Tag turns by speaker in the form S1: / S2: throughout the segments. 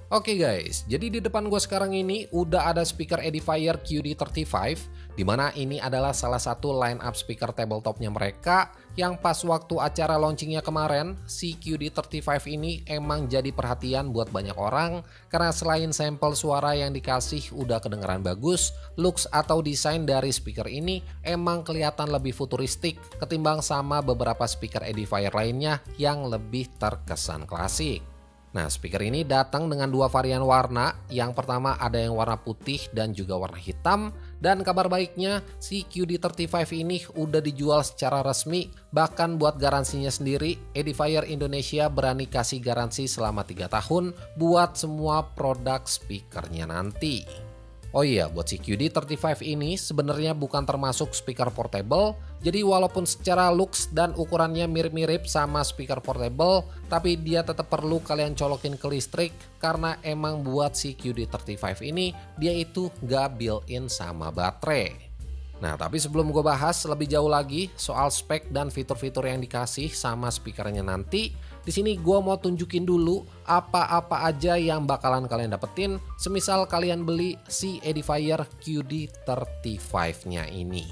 S1: Oke guys, jadi di depan gue sekarang ini udah ada speaker Edifier QD35, dimana ini adalah salah satu line up speaker tabletopnya mereka yang pas waktu acara launchingnya kemarin, si QD35 ini emang jadi perhatian buat banyak orang karena selain sampel suara yang dikasih udah kedengeran bagus, looks atau desain dari speaker ini emang kelihatan lebih futuristik ketimbang sama beberapa speaker Edifier lainnya yang lebih terkesan klasik. Nah, speaker ini datang dengan dua varian warna. Yang pertama ada yang warna putih dan juga warna hitam. Dan kabar baiknya, si QD35 ini udah dijual secara resmi. Bahkan buat garansinya sendiri, Edifier Indonesia berani kasih garansi selama 3 tahun buat semua produk speakernya nanti. Oh iya, buat si QD35 ini sebenarnya bukan termasuk speaker portable, jadi walaupun secara looks dan ukurannya mirip-mirip sama speaker portable, tapi dia tetap perlu kalian colokin ke listrik karena emang buat si QD35 ini dia itu gak built-in sama baterai. Nah, tapi sebelum gue bahas lebih jauh lagi soal spek dan fitur-fitur yang dikasih sama speakernya nanti, di sini gue mau tunjukin dulu apa-apa aja yang bakalan kalian dapetin semisal kalian beli si Edifier QD35-nya ini.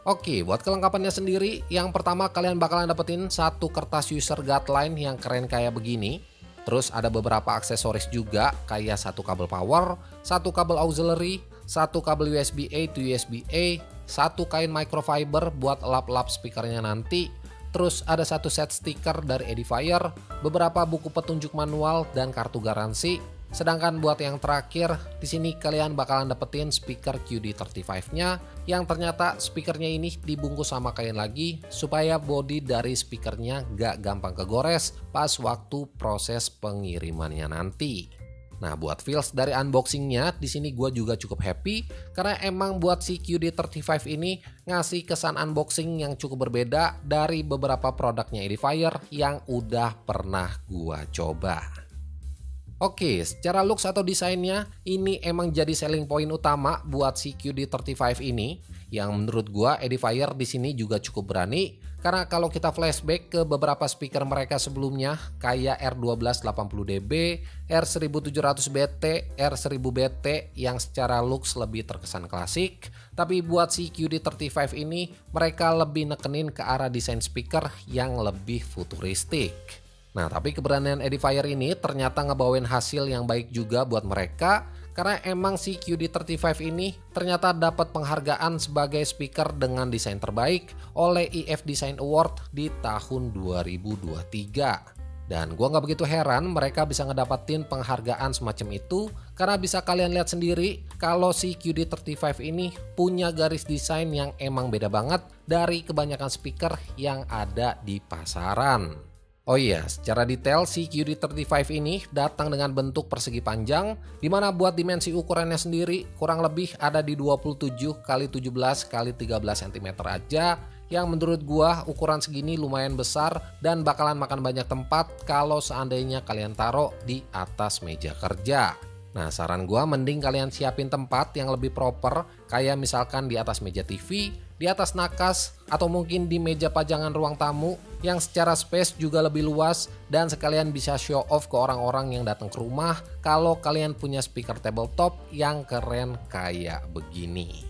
S1: Oke, buat kelengkapannya sendiri, yang pertama kalian bakalan dapetin satu kertas user guideline yang keren kayak begini. Terus ada beberapa aksesoris juga kayak satu kabel power, satu kabel auxiliary, satu kabel USB-A to USB-A, satu kain microfiber buat lap-lap speakernya nanti, terus ada satu set stiker dari Edifier, beberapa buku petunjuk manual dan kartu garansi. Sedangkan buat yang terakhir, di sini kalian bakalan dapetin speaker QD35-nya yang ternyata speakernya ini dibungkus sama kain lagi supaya bodi dari speakernya gak gampang kegores pas waktu proses pengirimannya nanti. Nah, buat feels dari unboxingnya di sini gue juga cukup happy karena emang buat si QD35 ini ngasih kesan unboxing yang cukup berbeda dari beberapa produknya Edifier yang udah pernah gue coba. Oke, secara looks atau desainnya ini emang jadi selling point utama buat si QD35 ini. Yang menurut gua Edifier di sini juga cukup berani karena kalau kita flashback ke beberapa speaker mereka sebelumnya kayak R1280dB, R1700BT, R1000BT yang secara looks lebih terkesan klasik, tapi buat si QD35 ini mereka lebih nekenin ke arah desain speaker yang lebih futuristik. Nah, tapi keberanian Edifier ini ternyata ngebawain hasil yang baik juga buat mereka karena emang si QD35 ini ternyata dapat penghargaan sebagai speaker dengan desain terbaik oleh IF Design Award di tahun 2023. Dan gua nggak begitu heran mereka bisa ngedapatin penghargaan semacam itu karena bisa kalian lihat sendiri kalau si QD35 ini punya garis desain yang emang beda banget dari kebanyakan speaker yang ada di pasaran. Oh iya, secara detail si QD35 ini datang dengan bentuk persegi panjang, dimana buat dimensi ukurannya sendiri kurang lebih ada di 27 x 17 x 13 cm aja, yang menurut gua ukuran segini lumayan besar dan bakalan makan banyak tempat kalau seandainya kalian taruh di atas meja kerja. Nah, saran gua mending kalian siapin tempat yang lebih proper, kayak misalkan di atas meja TV, di atas nakas, atau mungkin di meja pajangan ruang tamu yang secara space juga lebih luas dan sekalian bisa show off ke orang-orang yang datang ke rumah kalau kalian punya speaker tabletop yang keren kayak begini.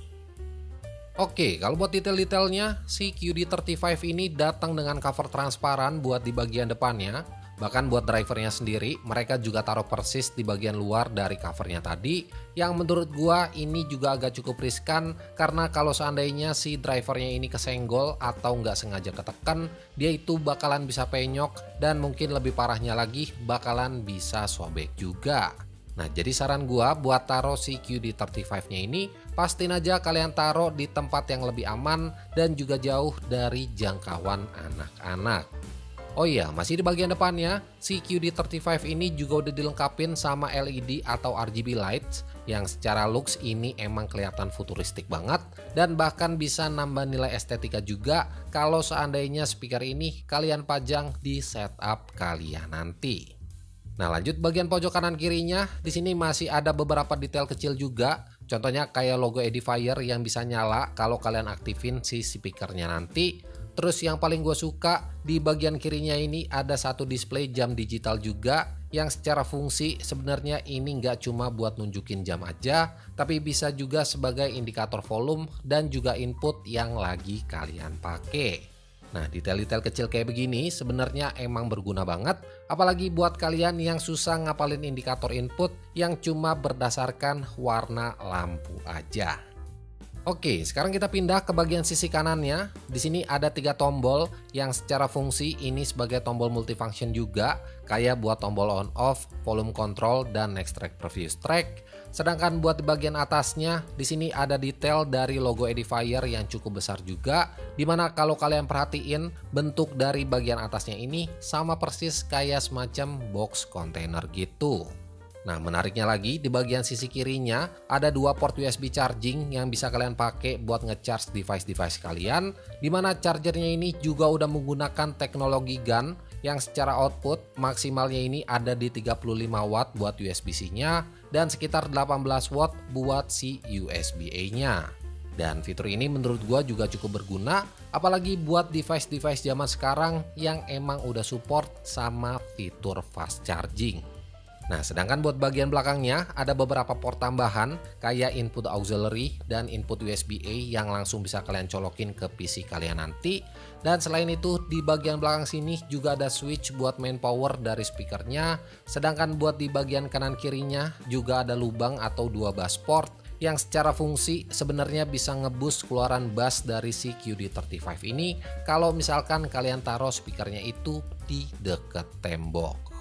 S1: Oke, kalau buat detail-detailnya, si QD35 ini datang dengan cover transparan buat di bagian depannya. Bahkan buat drivernya sendiri, mereka juga taruh persis di bagian luar dari covernya tadi, yang menurut gua ini juga agak cukup riskan karena kalau seandainya si drivernya ini kesenggol atau nggak sengaja ketekan, dia itu bakalan bisa penyok dan mungkin lebih parahnya lagi bakalan bisa sobek juga. Nah, jadi saran gua buat taruh si QD35-nya ini, pastiin aja kalian taruh di tempat yang lebih aman dan juga jauh dari jangkauan anak-anak. Oh iya, masih di bagian depannya, si QD35 ini juga udah dilengkapin sama LED atau RGB lights yang secara looks ini emang kelihatan futuristik banget dan bahkan bisa nambah nilai estetika juga kalau seandainya speaker ini kalian pajang di setup kalian nanti. Nah, lanjut bagian pojok kanan kirinya, di sini masih ada beberapa detail kecil juga. Contohnya kayak logo Edifier yang bisa nyala kalau kalian aktifin si speakernya nanti. Terus yang paling gue suka di bagian kirinya ini ada satu display jam digital juga yang secara fungsi sebenarnya ini nggak cuma buat nunjukin jam aja, tapi bisa juga sebagai indikator volume dan juga input yang lagi kalian pakai. Nah, detail-detail kecil kayak begini sebenarnya emang berguna banget, apalagi buat kalian yang susah ngapalin indikator input yang cuma berdasarkan warna lampu aja. Oke, sekarang kita pindah ke bagian sisi kanannya. Di sini ada 3 tombol yang secara fungsi ini sebagai tombol multifunction juga, kayak buat tombol on off, volume control, dan next track previous track. Sedangkan buat di bagian atasnya, di sini ada detail dari logo edifier yang cukup besar juga, dimana kalau kalian perhatiin bentuk dari bagian atasnya ini sama persis kayak semacam box container gitu. Nah, menariknya lagi di bagian sisi kirinya ada 2 port USB charging yang bisa kalian pakai buat ngecharge device-device kalian, dimana chargernya ini juga udah menggunakan teknologi GaN yang secara output maksimalnya ini ada di 35 watt buat USB-C-nya dan sekitar 18 watt buat si USB-A-nya. Dan fitur ini menurut gua juga cukup berguna, apalagi buat device-device zaman sekarang yang emang udah support sama fitur fast charging. Nah, sedangkan buat bagian belakangnya ada beberapa port tambahan kayak input auxiliary dan input USB-A yang langsung bisa kalian colokin ke PC kalian nanti. Dan selain itu di bagian belakang sini juga ada switch buat main power dari speakernya. Sedangkan buat di bagian kanan kirinya juga ada lubang atau 2 bass port yang secara fungsi sebenarnya bisa ngeboost keluaran bass dari si QD35 ini kalau misalkan kalian taruh speakernya itu di dekat tembok.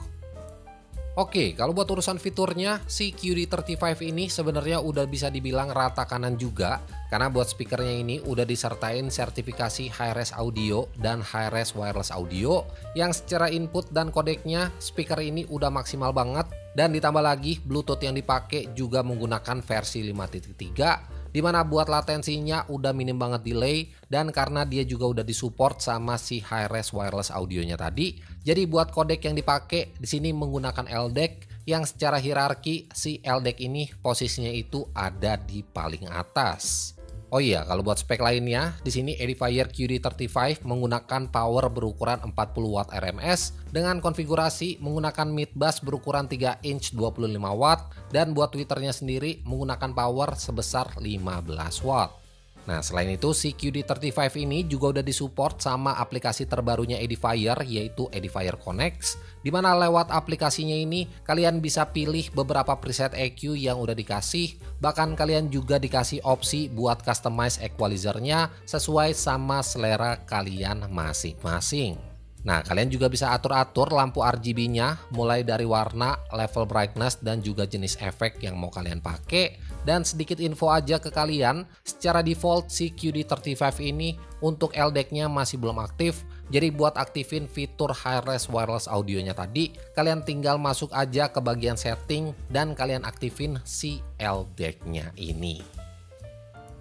S1: Oke, kalau buat urusan fiturnya, si QD35 ini sebenarnya udah bisa dibilang rata kanan juga, karena buat speakernya ini udah disertain sertifikasi Hi-Res Audio dan Hi-Res Wireless Audio, yang secara input dan kodeknya speaker ini udah maksimal banget, dan ditambah lagi Bluetooth yang dipakai juga menggunakan versi 5.3, dimana buat latensinya udah minim banget delay, dan karena dia juga udah disupport sama si Hi-Res Wireless Audionya tadi, jadi buat kodek yang dipakai di sini menggunakan LDAC yang secara hierarki si LDAC ini posisinya itu ada di paling atas. Oh iya, kalau buat spek lainnya, di sini Edifier QD35 menggunakan power berukuran 40 watt RMS dengan konfigurasi menggunakan mid bass berukuran 3 inch 25 watt dan buat tweeternya sendiri menggunakan power sebesar 15 watt. Nah, selain itu si QD35 ini juga udah disupport sama aplikasi terbarunya Edifier yaitu Edifier Connect, dimana lewat aplikasinya ini kalian bisa pilih beberapa preset EQ yang udah dikasih, bahkan kalian juga dikasih opsi buat customize equalizernya sesuai sama selera kalian masing-masing. Nah, kalian juga bisa atur-atur lampu RGB-nya mulai dari warna, level brightness, dan juga jenis efek yang mau kalian pakai. Dan sedikit info aja ke kalian, secara default si QD35 ini untuk LDAC-nya masih belum aktif. Jadi buat aktifin fitur Hi-Res Wireless Audionya tadi, kalian tinggal masuk aja ke bagian setting dan kalian aktifin si LDAC-nya ini.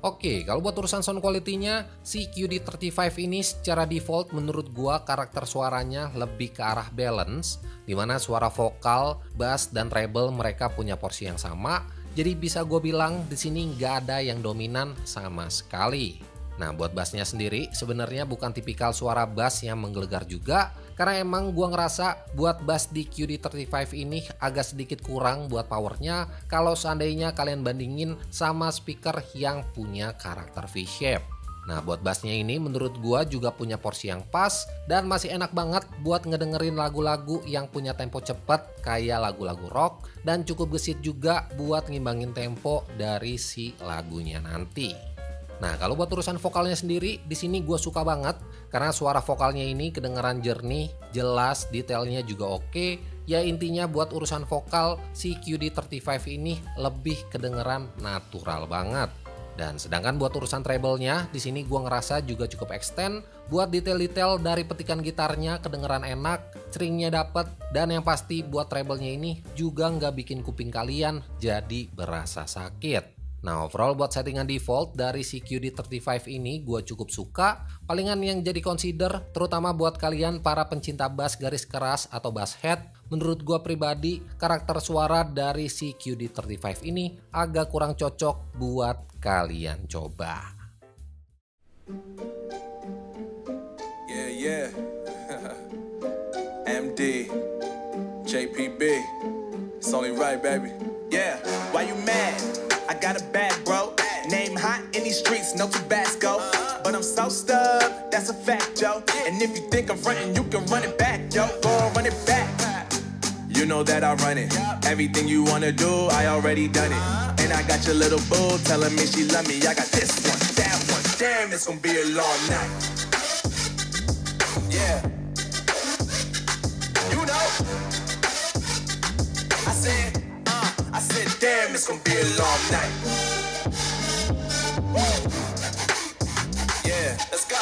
S1: Oke, kalau buat urusan sound quality-nya, si QD35 ini secara default menurut gua karakter suaranya lebih ke arah balance, dimana suara vokal, bass, dan treble mereka punya porsi yang sama. Jadi bisa gue bilang di sini nggak ada yang dominan sama sekali. Nah, buat bassnya sendiri sebenarnya bukan tipikal suara bass yang menggelegar juga, karena emang gua ngerasa buat bass di QD35 ini agak sedikit kurang buat powernya kalau seandainya kalian bandingin sama speaker yang punya karakter V-shape. Nah, buat bassnya ini menurut gua juga punya porsi yang pas dan masih enak banget buat ngedengerin lagu-lagu yang punya tempo cepet kayak lagu-lagu rock, dan cukup gesit juga buat ngimbangin tempo dari si lagunya nanti. Nah, kalau buat urusan vokalnya sendiri, di sini gue suka banget karena suara vokalnya ini kedengaran jernih, jelas, detailnya juga oke. Ya intinya buat urusan vokal, si QD35 ini lebih kedengeran natural banget. Dan sedangkan buat urusan treble-nya, di sini gue ngerasa juga cukup extend. Buat detail-detail dari petikan gitarnya kedengeran enak, stringnya dapet, dan yang pasti buat treble-nya ini juga nggak bikin kuping kalian jadi berasa sakit. Nah, overall buat settingan default dari si QD35 ini gue cukup suka. Palingan yang jadi consider terutama buat kalian para pencinta bass garis keras atau bass head, menurut gue pribadi karakter suara dari si QD35 ini agak kurang cocok buat kalian coba.
S2: Yeah. MD. JPB, it's only right, baby. Yeah, why you mad? I got a bad bro. Name hot in these streets, no Tabasco. But I'm so stubbed, that's a fact, yo. And if you think I'm frontin', you can run it back, yo. Go on, run it back. You know that I run it. Everything you wanna do, I already done it. And I got your little boo telling me she love me. I got this one, that one. Damn, it's gonna be a long night. Yeah. You know. I said, damn, it's gonna be a long night. Yeah, let's go.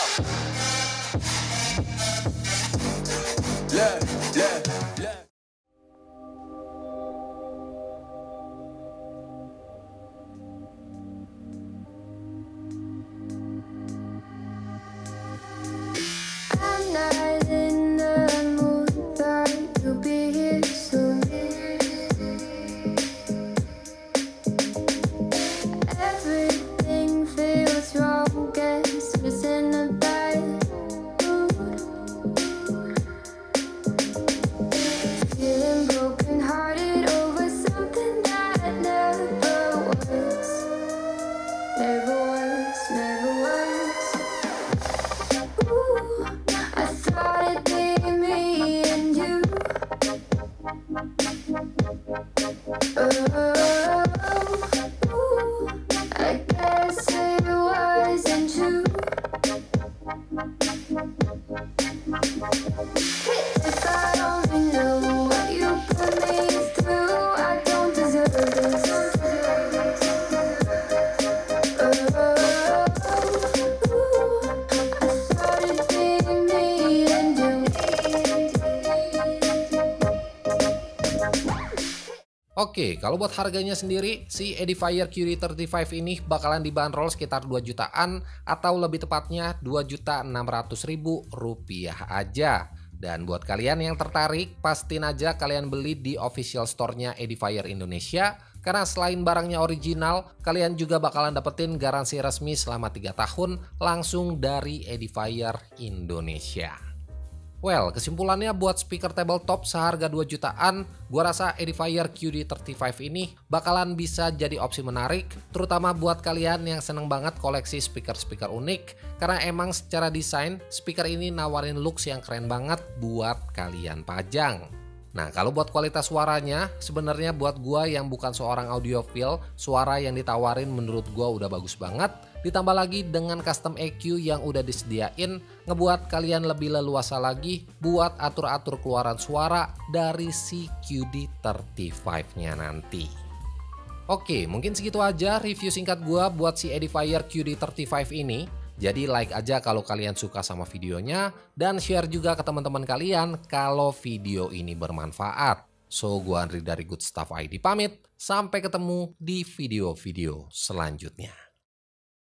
S2: Look, look, look.
S3: I'm not in the mood, but you'll be here soon. Everything feels wrong, guess it's in a bad mood. Feeling broken hearted over something that never was. Never was, never was. Ooh, I thought it'd be me and you. Ooh, I guess it wasn't true. If I only knew what you put me through, I don't deserve this.
S1: Oke, kalau buat harganya sendiri, si Edifier QD35 ini bakalan dibanderol sekitar 2 jutaan atau lebih tepatnya Rp2.600.000 aja. Dan buat kalian yang tertarik, pastiin aja kalian beli di official store-nya Edifier Indonesia. Karena selain barangnya original, kalian juga bakalan dapetin garansi resmi selama 3 tahun langsung dari Edifier Indonesia. Well, kesimpulannya buat speaker tabletop seharga 2 jutaan, gua rasa Edifier QD35 ini bakalan bisa jadi opsi menarik, terutama buat kalian yang seneng banget koleksi speaker-speaker unik, karena emang secara desain, speaker ini nawarin looks yang keren banget buat kalian pajang. Nah, kalau buat kualitas suaranya, sebenarnya buat gua yang bukan seorang audiophile, suara yang ditawarin menurut gua udah bagus banget. Ditambah lagi dengan custom EQ yang udah disediain, ngebuat kalian lebih leluasa lagi buat atur-atur keluaran suara dari si QD35-nya nanti. Oke, mungkin segitu aja review singkat gua buat si Edifier QD35 ini. Jadi like aja kalau kalian suka sama videonya, dan share juga ke teman-teman kalian kalau video ini bermanfaat. So, gua Andri dari Good Stuff ID pamit, sampai ketemu di video-video selanjutnya.